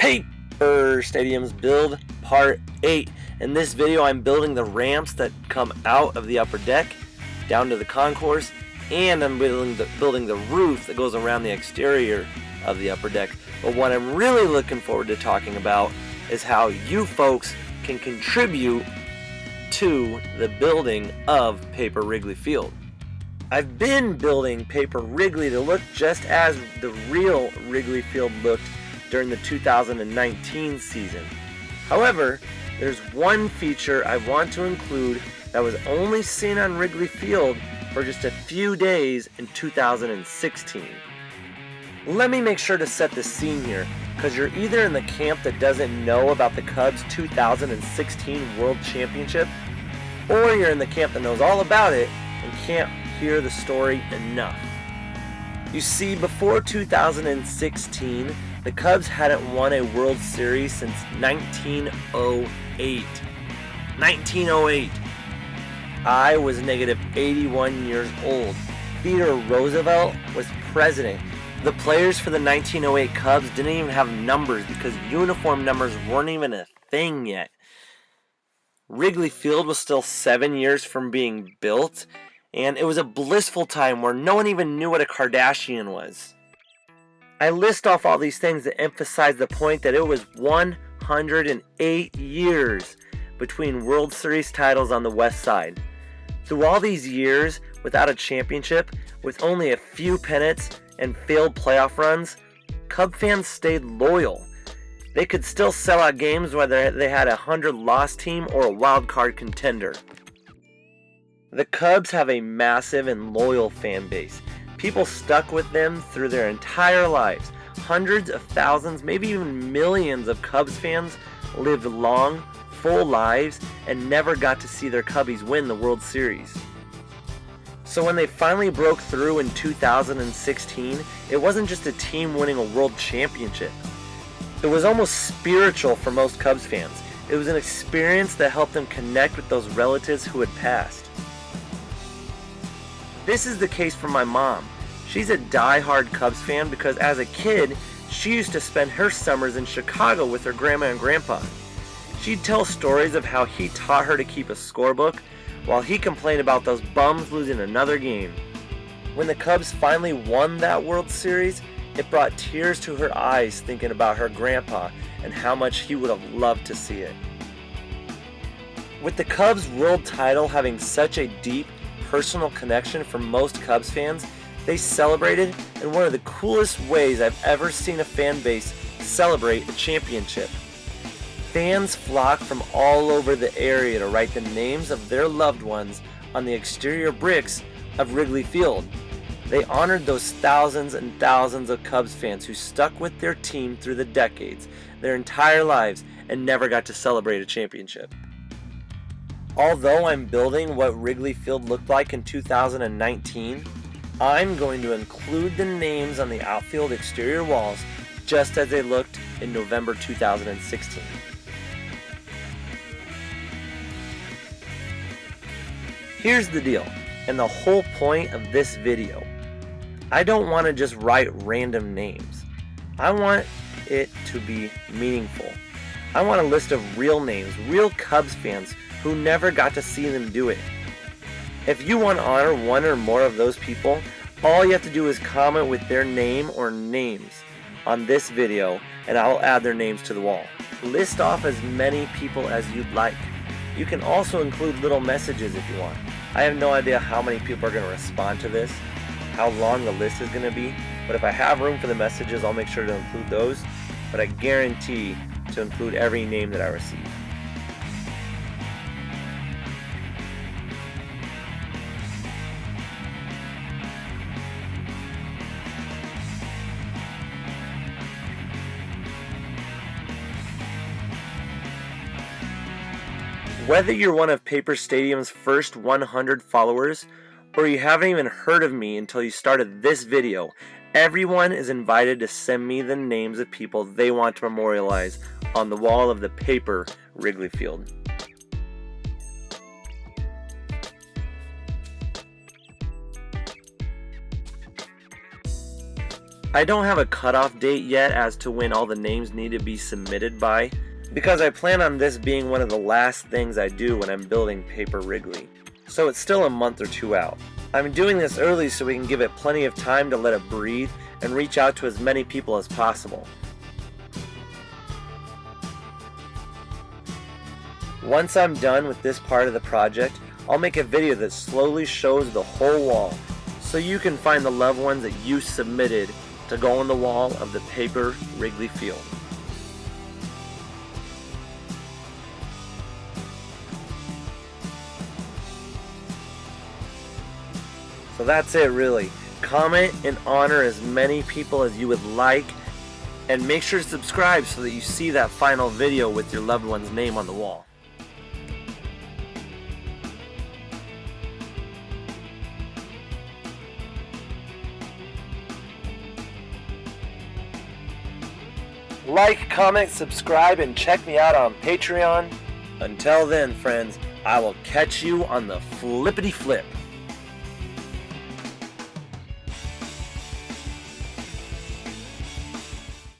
Paper Stadiums build part 8. In this video I'm building the ramps that come out of the upper deck down to the concourse, and I'm building the roof that goes around the exterior of the upper deck. But what I'm really looking forward to talking about is how you folks can contribute to the building of Paper Wrigley Field. I've been building Paper Wrigley to look just as the real Wrigley Field looked during the 2019 season. However, there's one feature I want to include that was only seen on Wrigley Field for just a few days in 2016. Let me make sure to set the scene here, because you're either in the camp that doesn't know about the Cubs' 2016 World Championship, or you're in the camp that knows all about it and can't hear the story enough. You see, before 2016, the Cubs hadn't won a World Series since 1908. 1908. I was negative 81 years old. Theodore Roosevelt was president. The players for the 1908 Cubs didn't even have numbers because uniform numbers weren't even a thing yet. Wrigley Field was still 7 years from being built, and it was a blissful time where no one even knew what a Kardashian was. I list off all these things to emphasize the point that it was 108 years between World Series titles on the West Side. Through all these years without a championship, with only a few pennants and failed playoff runs, Cub fans stayed loyal. They could still sell out games whether they had a 100-loss team or a wild card contender. The Cubs have a massive and loyal fan base. People stuck with them through their entire lives. Hundreds of thousands, maybe even millions of Cubs fans lived long, full lives and never got to see their Cubbies win the World Series. So when they finally broke through in 2016, it wasn't just a team winning a world championship. It was almost spiritual for most Cubs fans. It was an experience that helped them connect with those relatives who had passed. This is the case for my mom. She's a die-hard Cubs fan because as a kid, she used to spend her summers in Chicago with her grandma and grandpa. She'd tell stories of how he taught her to keep a scorebook while he complained about those bums losing another game. When the Cubs finally won that World Series, it brought tears to her eyes thinking about her grandpa and how much he would have loved to see it. With the Cubs' world title having such a deep personal connection for most Cubs fans, they celebrated in one of the coolest ways I've ever seen a fan base celebrate a championship. Fans flocked from all over the area to write the names of their loved ones on the exterior bricks of Wrigley Field. They honored those thousands and thousands of Cubs fans who stuck with their team through the decades, their entire lives, and never got to celebrate a championship. Although I'm building what Wrigley Field looked like in 2019, I'm going to include the names on the outfield exterior walls just as they looked in November 2016. Here's the deal, and the whole point of this video. I don't want to just write random names. I want it to be meaningful. I want a list of real names, real Cubs fans who never got to see them do it. If you want to honor one or more of those people, all you have to do is comment with their name or names on this video and I'll add their names to the wall. List off as many people as you'd like. You can also include little messages if you want. I have no idea how many people are going to respond to this, how long the list is going to be, but if I have room for the messages, I'll make sure to include those, but I guarantee to include every name that I receive. Whether you're one of Paper Stadium's first 100 followers, or you haven't even heard of me until you started this video, everyone is invited to send me the names of people they want to memorialize on the wall of the Paper Wrigley Field. I don't have a cutoff date yet as to when all the names need to be submitted by, because I plan on this being one of the last things I do when I'm building Paper Wrigley. So it's still a month or two out. I'm doing this early so we can give it plenty of time to let it breathe and reach out to as many people as possible. Once I'm done with this part of the project, I'll make a video that slowly shows the whole wall so you can find the loved ones that you submitted to go on the wall of the Paper Wrigley Field. So that's it really. Comment and honor as many people as you would like, and make sure to subscribe so that you see that final video with your loved one's name on the wall. Like, comment, subscribe, and check me out on Patreon. Until then, friends, I will catch you on the flippity flip.